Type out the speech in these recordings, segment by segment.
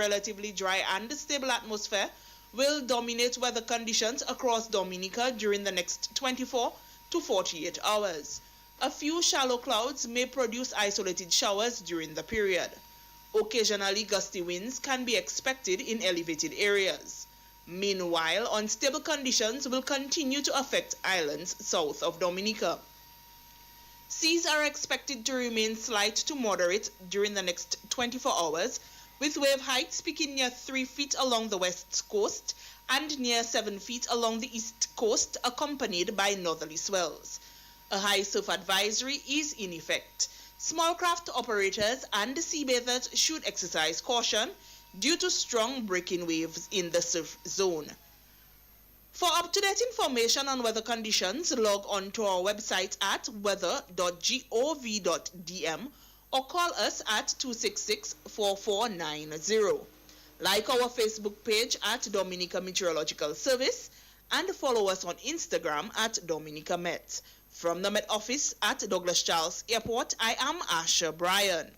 relatively dry and stable atmosphere will dominate weather conditions across Dominica during the next 24 to 48 hours. A few shallow clouds may produce isolated showers during the period. Occasionally gusty winds can be expected in elevated areas. Meanwhile, unstable conditions will continue to affect islands south of Dominica. Seas are expected to remain slight to moderate during the next 24 hours, with wave heights peaking near 3 feet along the west coast and near 7 feet along the east coast, accompanied by northerly swells. A high surf advisory is in effect. Small craft operators and seabathers should exercise caution due to strong breaking waves in the surf zone. For up-to-date information on weather conditions, log on to our website at weather.gov.dm or call us at 266-4490. Like our Facebook page at Dominica Meteorological Service and follow us on Instagram at Dominica Met. From the Met Office at Douglas Charles Airport, I am Asha Bryan.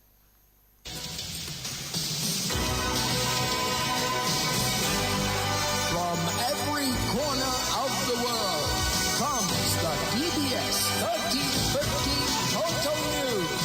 From every corner of the world comes the DBS 1315 Total News.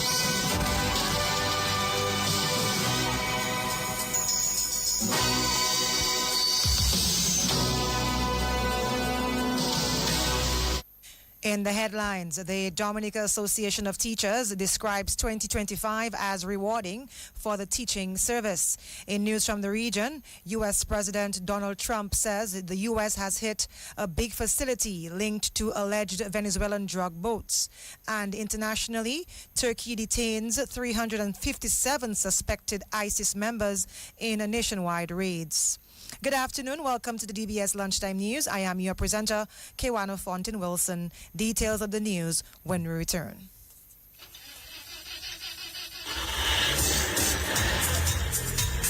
In the headlines, the Dominica Association of Teachers describes 2025 as rewarding for the teaching service. In news from the region, U.S. President Donald Trump says the U.S. has hit a big facility linked to alleged Venezuelan drug boats. And internationally, Turkey detains 357 suspected ISIS members in a nationwide raids. Good afternoon. Welcome to the DBS Lunchtime News. I am your presenter, Kewana Fontaine Wilson. Details of the news when we return.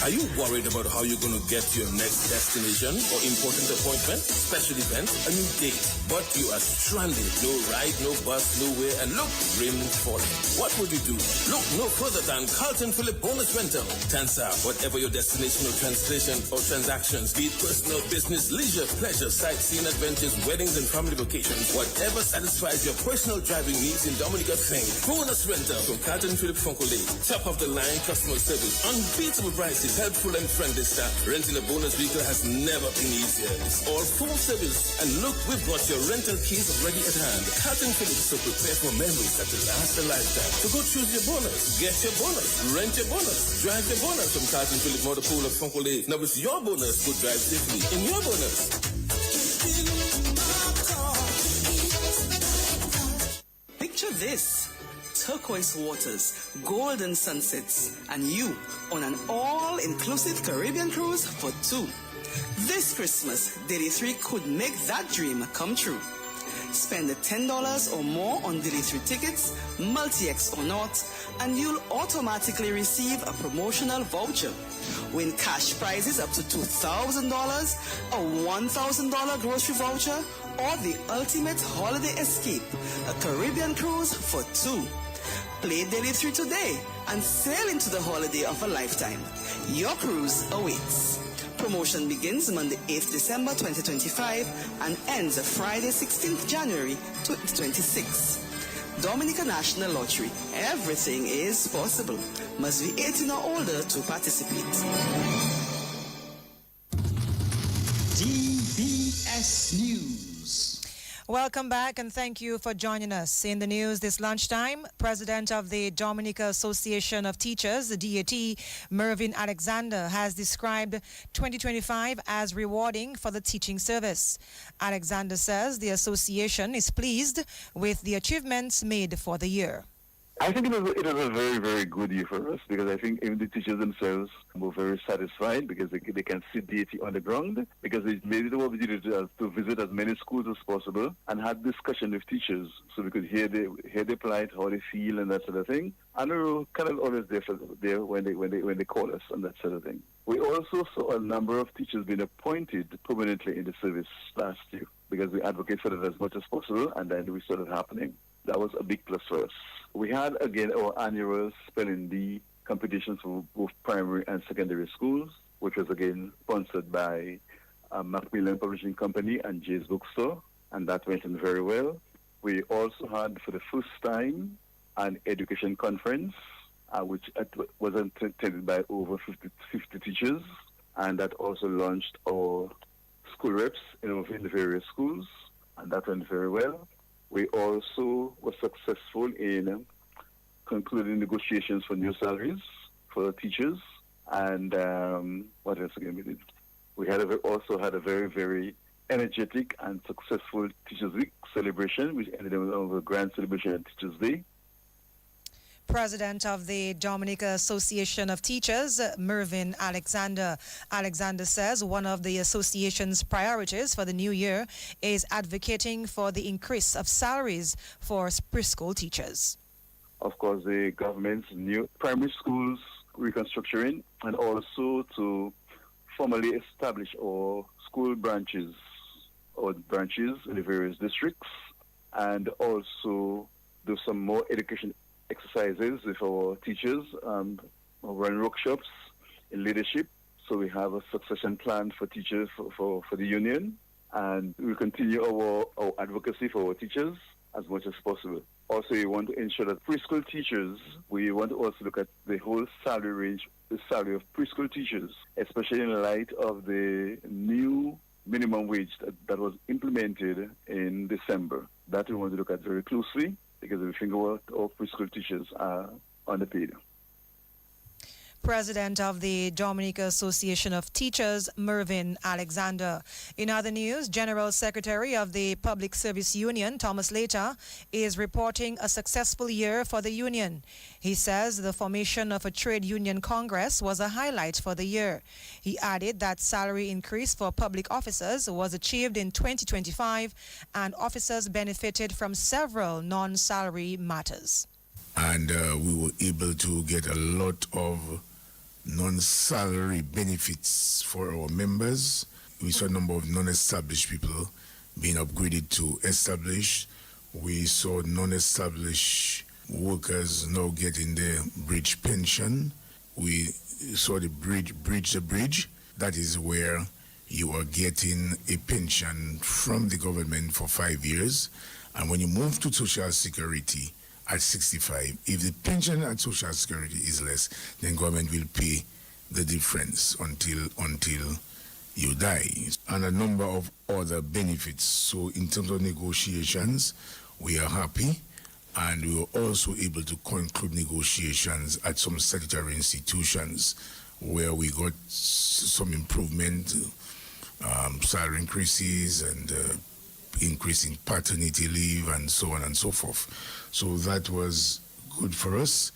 Are you worried about how you're going to get to your next destination or important appointment, special event, a new date, but you are stranded? No ride, no bus, nowhere, and look, rain falling. What would you do? Look no further than Carlton Phillip Bonus Rental. Tansa, whatever your destination or translation or transactions, be it personal, business, leisure, pleasure, sightseeing, adventures, weddings, and family vacations, whatever satisfies your personal driving needs in Dominica, think Bonus Rental from Carlton Phillip Foncolay. Top of the line customer service, unbeatable prices, helpful and friendly staff. Renting a bonus vehicle has never been easier. It's all full service. And look, we've got your rental keys ready at hand. Carlton Phillips, so prepare for memories that will last a lifetime. So go choose your bonus, get your bonus, rent your bonus, drive your bonus from Carlton Phillips Motor Pool of Foncolay. Now it's your bonus. Go drive safely in your bonus. Picture this. Turquoise waters, golden sunsets, and you on an all-inclusive Caribbean cruise for two. This Christmas, Daily 3 could make that dream come true. Spend $10 or more on Daily 3 tickets, multi-X or not, and you'll automatically receive a promotional voucher. Win cash prizes up to $2,000, a $1,000 grocery voucher, or the ultimate holiday escape, a Caribbean cruise for two. Play Daily 3 today and sail into the holiday of a lifetime. Your cruise awaits. Promotion begins Monday 8th December 2025 and ends Friday 16th January 2026. Dominica National Lottery. Everything is possible. Must be 18 or older to participate. DBS News. Welcome back and thank you for joining us. In the news this lunchtime, President of the Dominica Association of Teachers, the DAT, Mervyn Alexander, has described 2025 as rewarding for the teaching service. Alexander says the association is pleased with the achievements made for the year. I think it was a very, very good year for us because I think even the teachers themselves were very satisfied because they can see DAT on the ground because they made it our opportunity to visit as many schools as possible and had discussion with teachers so we could hear their plight, how they feel and that sort of thing. And we were kind of always there when they call us and that sort of thing. We also saw a number of teachers being appointed permanently in the service last year because we advocate for that as much as possible and then we started happening. That was a big plus for us. We had, again, our annual spelling bee competitions for both primary and secondary schools. which was again sponsored by Macmillan Publishing Company and Jay's Bookstore, and that went in very well. We also had, for the first time, an education conference, which was attended by over 50 teachers, and that also launched our school reps in the various schools, and that went very well. We also were successful in concluding negotiations for new salaries for the teachers, and what else again we did? We also had a very, very energetic and successful Teachers Week celebration, which ended with a grand celebration on Teachers Day. President of the Dominica Association of Teachers, Mervyn Alexander. Alexander says one of the association's priorities for the new year is advocating for the increase of salaries for preschool teachers. Of course, the government's new primary schools reconstructing, and also to formally establish our school branches in the various districts, and also do some more education exercises with our teachers, run workshops in leadership. So we have a succession plan for teachers for the union, and we continue our advocacy for our teachers as much as possible. Also, we want to ensure that preschool teachers, we want to also look at the whole salary range, the salary of preschool teachers, especially in light of the new minimum wage that was implemented in December. That we want to look at very closely, because we think our preschool teachers are underpaid. President of the Dominica Association of Teachers, Mervyn Alexander. In other news, General Secretary of the Public Service Union, Thomas Later, is reporting a successful year for the union. He says the formation of a trade union congress was a highlight for the year. He added that salary increase for public officers was achieved in 2025 and officers benefited from several non-salary matters. And we were able to get a lot of non-salary benefits for our members. We saw a number of non-established people being upgraded to established. We saw non-established workers now getting their bridge pension. We saw the bridge the bridge. That is where you are getting a pension from the government for 5 years. And when you move to Social Security, at 65. If the pension at Social Security is less, then government will pay the difference until you die. And a number of other benefits. So in terms of negotiations, we are happy, and we were also able to conclude negotiations at some statutory institutions where we got some improvement, salary increases and increasing paternity leave and so on and so forth. So that was good for us.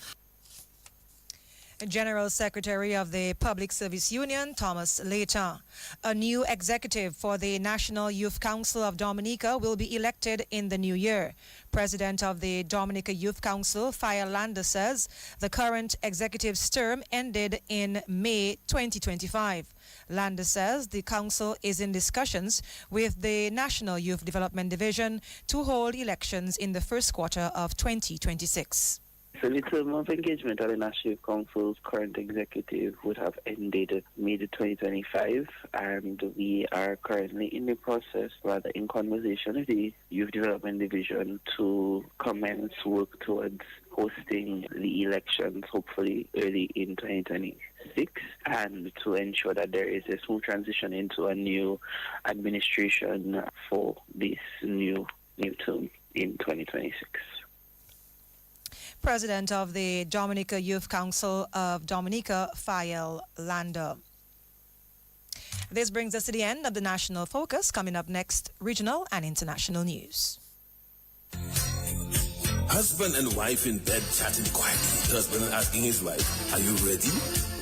General Secretary of the Public Service Union, Thomas Later. A new executive for the National Youth Council of Dominica will be elected in the new year. President of the Dominica Youth Council, Fire Lander, says the current executive's term ended in May 2025. Lander says the council is in discussions with the National Youth Development Division to hold elections in the first quarter of 2026. So the term of engagement of the National Youth Council's current executive would have ended May 2025, and we are currently in the process, rather in conversation with the Youth Development Division to commence work towards hosting the elections, hopefully early in 2026, and to ensure that there is a smooth transition into a new administration for this new term in 2026. President of the Dominica Youth Council of Dominica, Fire Lander. This brings us to the end of the National Focus. Coming up next, regional and international news. Husband and wife in bed chatting quietly. The husband asking his wife, "Are you ready?"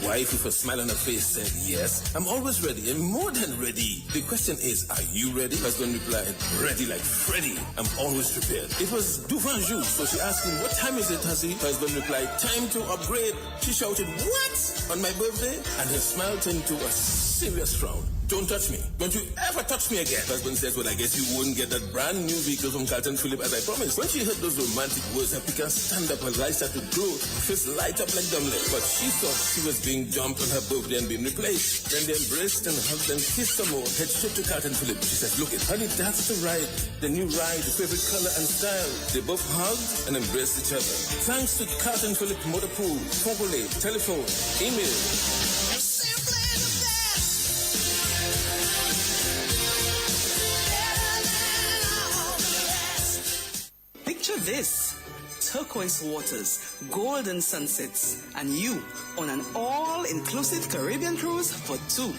Wife with a smile on her face said, "Yes, I'm always ready and more than ready." The question is, are you ready? Husband replied, "Ready like Freddy. I'm always prepared." It was Dufan Jour, so she asked him, "What time is it, hussy?" Husband replied, "Time to upgrade." She shouted, "What? On my birthday?" And her smile turned to a serious frown. Don't touch me. Don't you ever touch me again. Husband says, well, I guess you wouldn't get that brand new vehicle from Carlton Phillip as I promised. When she heard those romantic words, her pick stand up, her eyes started to glow, fist light up like dumbling. But she thought she was being jumped on her birthday and being replaced. Then they embraced and hugged and kissed some more. Head straight to Carlton Phillip. She said, look it, honey, that's the ride. The new ride, the favorite color and style. They both hugged and embraced each other. Thanks to Carlton Phillip Motor Pool, Fogole, telephone, email. Picture this: turquoise waters, golden sunsets, and you on an all-inclusive Caribbean cruise for two.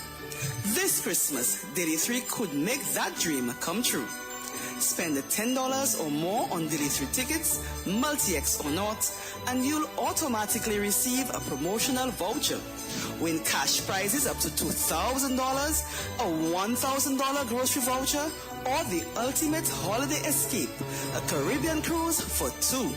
This Christmas, Daily 3 could make that dream come true. Spend $10 or more on Daily 3 tickets, multi-X or not, and you'll automatically receive a promotional voucher. Win cash prizes up to $2,000, a $1,000 grocery voucher, or the ultimate holiday escape, a Caribbean cruise for two.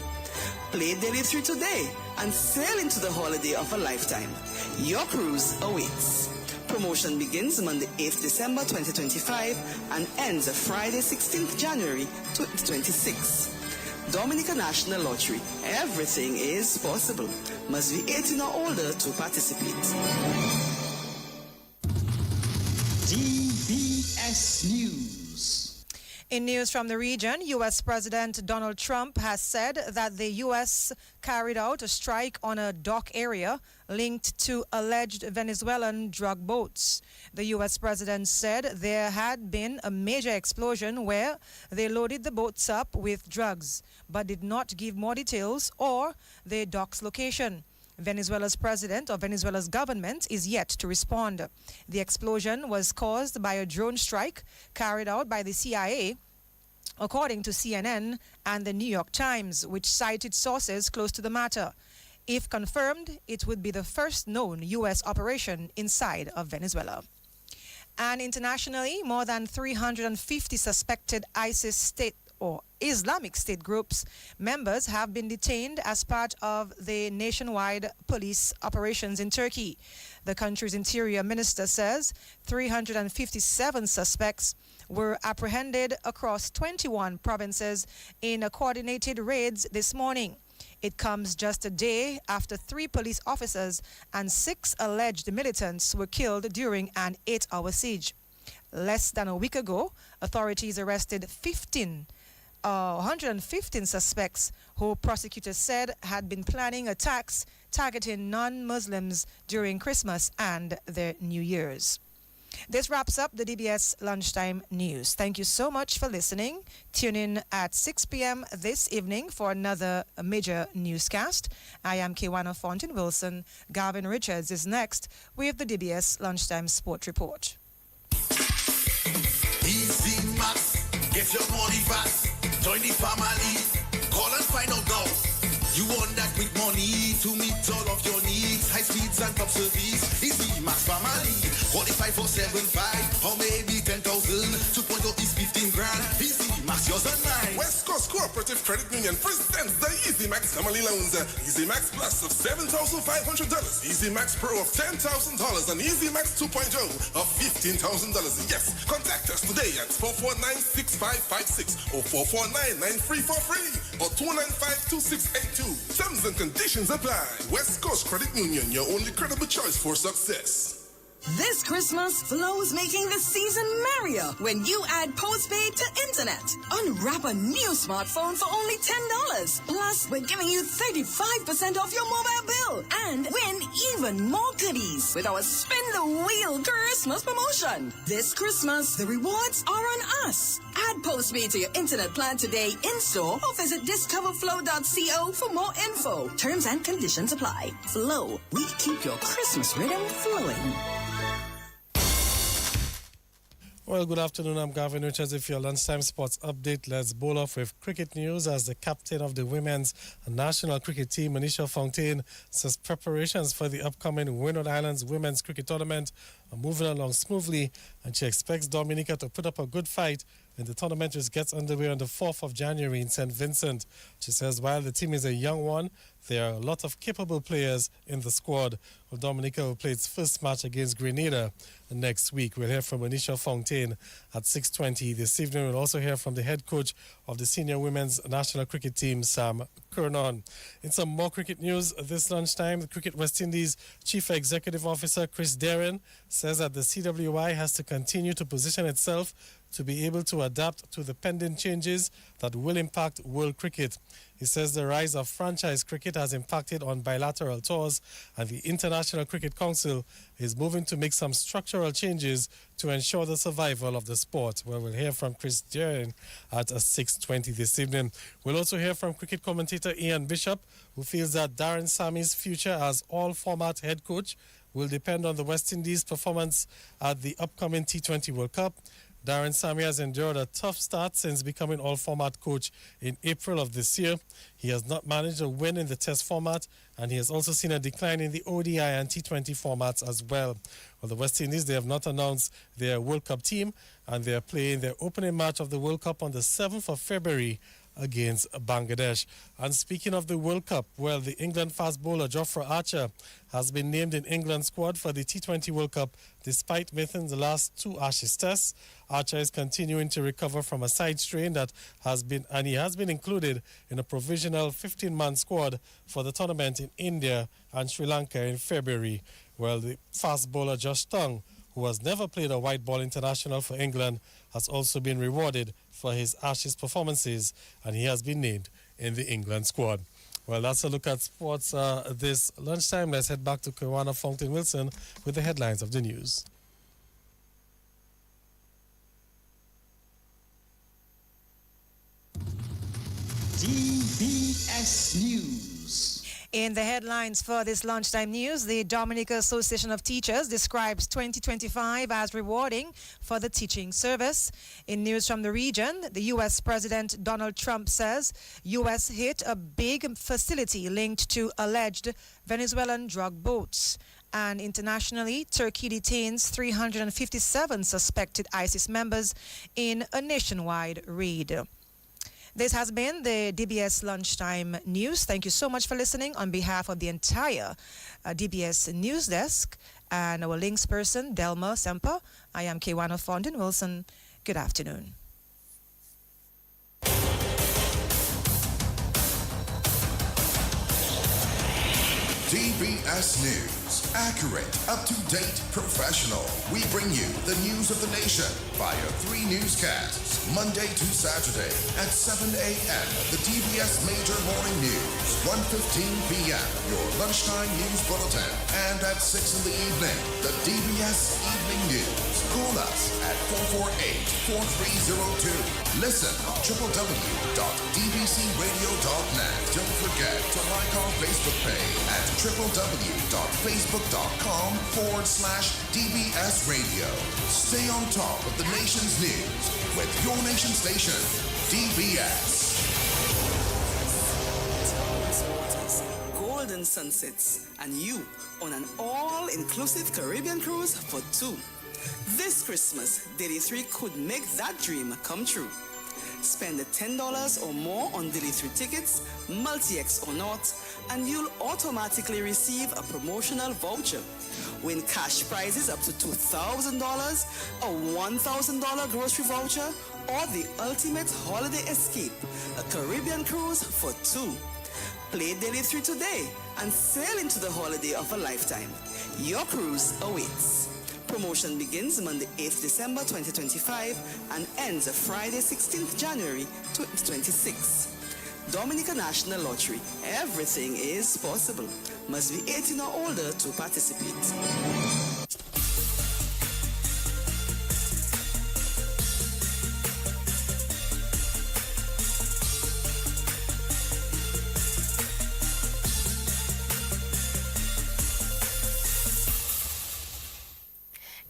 Play Daily 3 today and sail into the holiday of a lifetime. Your cruise awaits. Promotion begins Monday 8th December 2025 and ends Friday 16th January 2026. Dominica National Lottery. Everything is possible. Must be 18 or older to participate. DBS News. In news from the region, U.S. President Donald Trump has said that the U.S. carried out a strike on a dock area linked to alleged Venezuelan drug boats. The U.S. president said there had been a major explosion where they loaded the boats up with drugs, but did not give more details or the dock's location. Venezuela's president or Venezuela's government is yet to respond. The explosion was caused by a drone strike carried out by the CIA, according to CNN and the New York Times, which cited sources close to the matter. If confirmed, it would be the first known U.S. operation inside of Venezuela. And internationally, more than 350 suspected ISIS state or Islamic State groups members have been detained as part of the nationwide police operations in Turkey. The country's interior minister says 357 suspects were apprehended across 21 provinces in coordinated raids this morning. It comes just a day after 3 police officers and 6 alleged militants were killed during an 8-hour siege. Less than a week ago, authorities arrested 115 suspects who prosecutors said had been planning attacks targeting non-Muslims during Christmas and their New Year's. This wraps up the DBS Lunchtime News. Thank you so much for listening. Tune in at 6 p.m. this evening for another major newscast. I am Kiwana Fontaine Wilson. Gavin Richards is next with the DBS Lunchtime Sport Report. Easy Max, get your money fast. Join the family. Call and find out now. You want that quick money to meet all of your needs. High speeds and top service. Easy Max family. Qualify for 7.5 or maybe 10,000. 2.0 is 15 grand. Easy Max, yours and mine. West Coast Cooperative Credit Union presents the Easy Max Family Loans. Easy Max Plus of $7,500. Easy Max Pro of $10,000 and Easy Max 2.0 of $15,000. Yes, contact us today at 449-6556 or 449-9343 or 295-2682. Terms and conditions apply. West Coast Credit Union, your only credible choice for success. This Christmas, Flow's making the season merrier when you add postpaid to internet. Unwrap a new smartphone for only $10. Plus, we're giving you 35% off your mobile bill and win even more goodies with our Spin the Wheel Christmas promotion. This Christmas, the rewards are on us. Add postpaid to your internet plan today in-store or visit discoverflow.co for more info. Terms and conditions apply. Flow, we keep your Christmas rhythm flowing. Well, good afternoon. I'm Gavin Richards with your lunchtime sports update. Let's bowl off with cricket news as the captain of the women's national cricket team, Manisha Fontaine, says preparations for the upcoming Windward Islands women's cricket tournament are moving along smoothly, and she expects Dominica to put up a good fight in the tournament, which gets underway on the 4th of January in St. Vincent. She says while the team is a young one, there are a lot of capable players in the squad. Well, Dominica will play its first match against Grenada next week. We'll hear from Anisha Fontaine at 6:20 this evening. We'll also hear from the head coach of the senior women's national cricket team, Sam Kernon. In some more cricket news this lunchtime, the Cricket West Indies Chief Executive Officer Chris Darren says that the CWI has to continue to position itself to be able to adapt to the pending changes that will impact world cricket. He says the rise of franchise cricket has impacted on bilateral tours, and the International Cricket Council is moving to make some structural changes to ensure the survival of the sport. Well, we'll hear from Chris Darren at 6:20 this evening. We'll also hear from cricket commentator Ian Bishop, who feels that Darren Sammy's future as all-format head coach will depend on the West Indies' performance at the upcoming T20 World Cup. Darren Sammy has endured a tough start since becoming all-format coach in April of this year. He has not managed a win in the Test format, and he has also seen a decline in the ODI and T20 formats as well. Well, the West Indies, they have not announced their World Cup team, and they are playing their opening match of the World Cup on the 7th of February against Bangladesh. And speaking of the World Cup, well, the England fast bowler Jofra Archer has been named in England's squad for the T20 World Cup despite missing the last 2 Ashes tests. Archer is continuing to recover from a side strain and he has been included in a provisional 15-man squad for the tournament in India and Sri Lanka in February. Well, the fast bowler Josh Tongue, who has never played a white ball international for England, has also been rewarded for his Ashes performances, and he has been named in the England squad. Well, that's a look at sports this lunchtime. Let's head back to Kiwana Fountain Wilson with the headlines of the news. DBS News. In the headlines for this lunchtime news, the Dominica Association of Teachers describes 2025 as rewarding for the teaching service. In news from the region, the U.S. President Donald Trump says U.S. hit a big facility linked to alleged Venezuelan drug boats. And internationally, Turkey detains 357 suspected ISIS members in a nationwide raid. This has been the DBS Lunchtime News. Thank you so much for listening. On behalf of the entire DBS News Desk and our links person, Delma Semper, I am Kiwana Fountain Wilson. Good afternoon. DBS News. Accurate, up-to-date, professional. We bring you the news of the nation via 3 newscasts, Monday to Saturday at 7 a.m. The DBS Major Morning News, 1:15 p.m. Your lunchtime news bulletin, and at 6 in the evening, the DBS Evening News. Call us at 448-4302. Listen on www.dbcradio.net. Don't forget to like our Facebook page at www.facebook.com/DBS Radio. Stay on top of the nation's news with your nation station, DBS. Golden sunsets, and you on an all-inclusive Caribbean cruise for 2. This Christmas, Daily 3 could make that dream come true. Spend $10 or more on Daily 3 tickets, multi-X or not, and you'll automatically receive a promotional voucher. Win cash prizes up to $2,000, a $1,000 grocery voucher, or the ultimate holiday escape, a Caribbean cruise for 2. Play Daily 3 today and sail into the holiday of a lifetime. Your cruise awaits. Promotion begins Monday 8th December 2025 and ends Friday 16th January 2026. Dominica National Lottery. Everything is possible. Must be 18 or older to participate.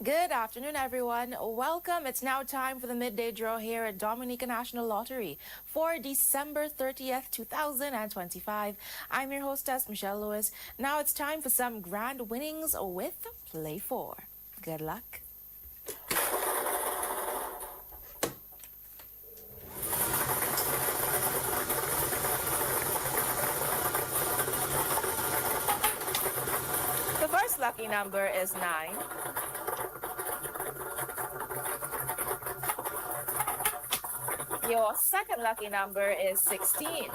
Good afternoon, everyone. Welcome. It's now time for the midday draw here at Dominica National Lottery for December 30th, 2025. I'm your hostess, Michelle Lewis. Now it's time for some grand winnings with Play 4. Good luck. lucky number is 9. Your second lucky number is 16.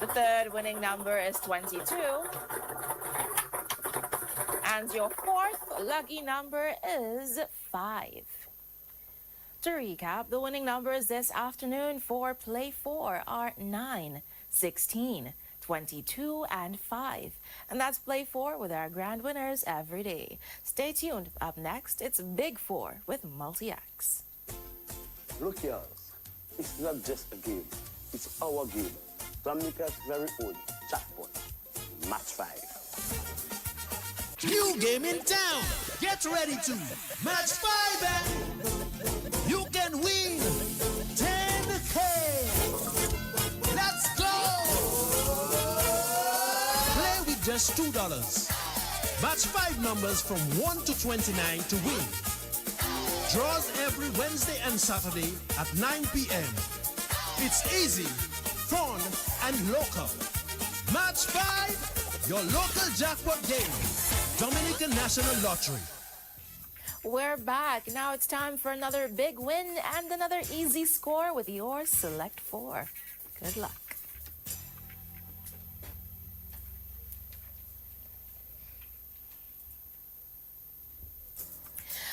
The third winning number is 22. And your fourth lucky number is 5. To recap, the winning numbers this afternoon for Play 4 are 9, 16, 22, and 5. And that's Play 4 with our grand winners every day. Stay tuned. Up next, it's Big 4 with Multi-X. Look here, it's not just a game, it's our game. Dominica's very own jackpot, Match 5. New game in town. Get ready to Match 5 and you can win 10K. Let's go. Play with just $2. Match 5 numbers from 1 to 29 to win. Draws every Wednesday and Saturday at 9 p.m. It's easy, fun, and local. Match 5, your local jackpot game. Dominican National Lottery. We're back. Now it's time for another big win and another easy score with your Select 4. Good luck.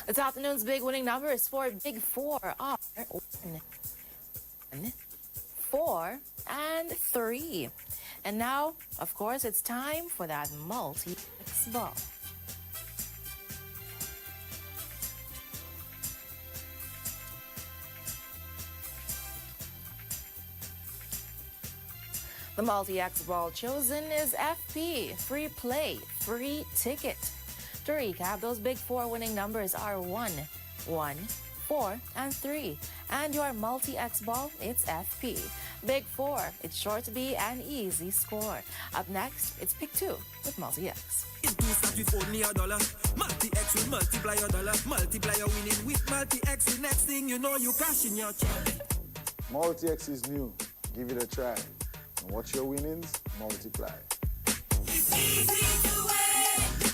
This afternoon's big winning numbers for Big 4 are 1, 4, and 3. And now, of course, it's time for that multi-X ball. The multi-X ball chosen is FP, free play, free ticket. To recap, those Big 4 winning numbers are 1, 1, 4, and 3. And your multi-X ball, it's FP. Big 4, it's sure to be an easy score. Up next, it's Pick 2 with multi-X. In two start with only $1. Multi-X will multiply your dollar. Multiply your winning with multi-X. The next thing you know, you cash in your check. Multi-X is new. Give it a try. And watch your winnings multiply. It's easy to win.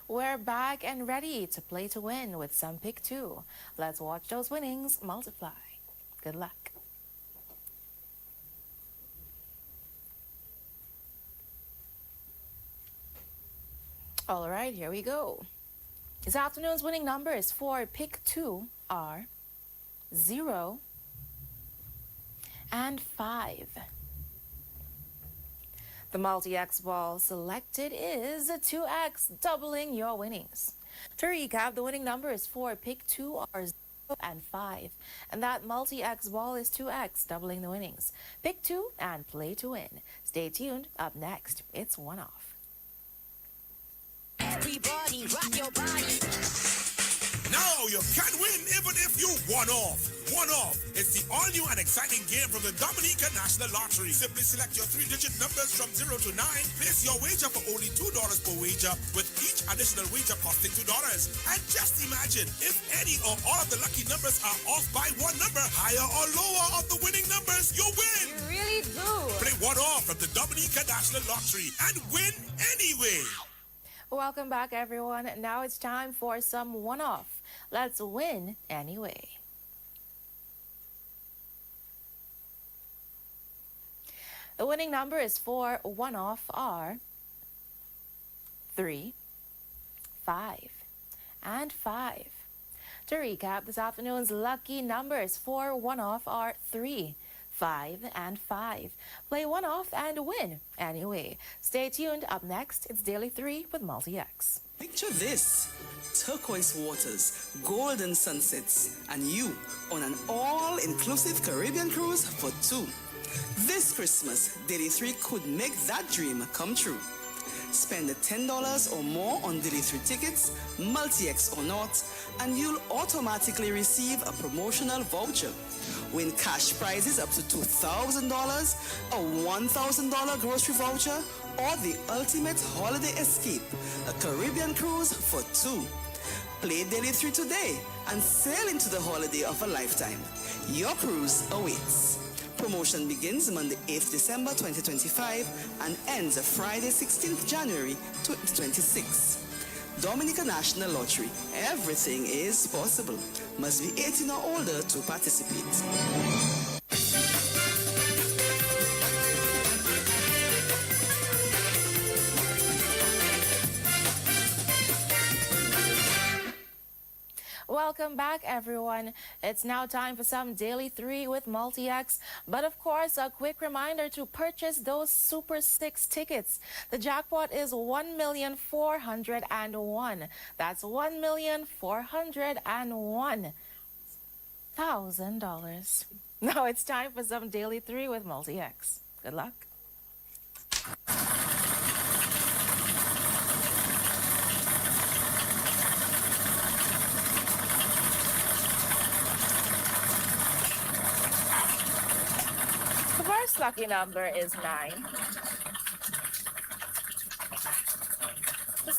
We're back and ready to play to win with some Pick 2. Let's watch those winnings multiply. Good luck. All right, here we go. This afternoon's winning numbers for Pick 2 are 0 and 5. The multi-X ball selected is 2X, doubling your winnings. To recap, the winning numbers for Pick 2 are 0 and 5. And that multi-X ball is 2X, doubling the winnings. Pick 2 and play to win. Stay tuned. Up next, it's One Off. Everybody rock your body. Now you can win even if you one off. One Off. It's the all-new and exciting game from the Dominica National Lottery. Simply select your 3-digit numbers from 0 to 9. Place your wager for only $2 per wager, with each additional wager costing $2. And just imagine, if any or all of the lucky numbers are off by one number, higher or lower of the winning numbers, you win. You really do. Play One Off from the Dominica National Lottery and win anyway. Welcome back, everyone. Now it's time for some one-off. Let's win anyway. The winning numbers for one-off are 3, 5, and 5. To recap, this afternoon's lucky numbers for one-off are 3, 5, and 5. Play one-off and win anyway. Stay tuned. Up next, it's Daily 3 with Multi-X. Picture this: turquoise waters, golden sunsets, and you on an all-inclusive Caribbean cruise for 2. This Christmas, Daily 3 could make that dream come true. Spend $10 or more on Daily 3 tickets, multi-X or not, and you'll automatically receive a promotional voucher. Win cash prizes up to $2,000, a $1,000 grocery voucher, or the ultimate holiday escape, a Caribbean cruise for 2. Play Daily 3 today and sail into the holiday of a lifetime. Your cruise awaits. Promotion begins Monday 8th December 2025 and ends Friday 16th January 2026. Dominica National Lottery. Everything is possible. Must be 18 or older to participate. Welcome back, everyone. It's now time for some Daily 3 with Multi-X. But of course, a quick reminder to purchase those Super 6 tickets. The jackpot is $1,401,000. That's $1,401,000. Now it's time for some Daily 3 with Multi-X. Good luck. The first lucky number is 9.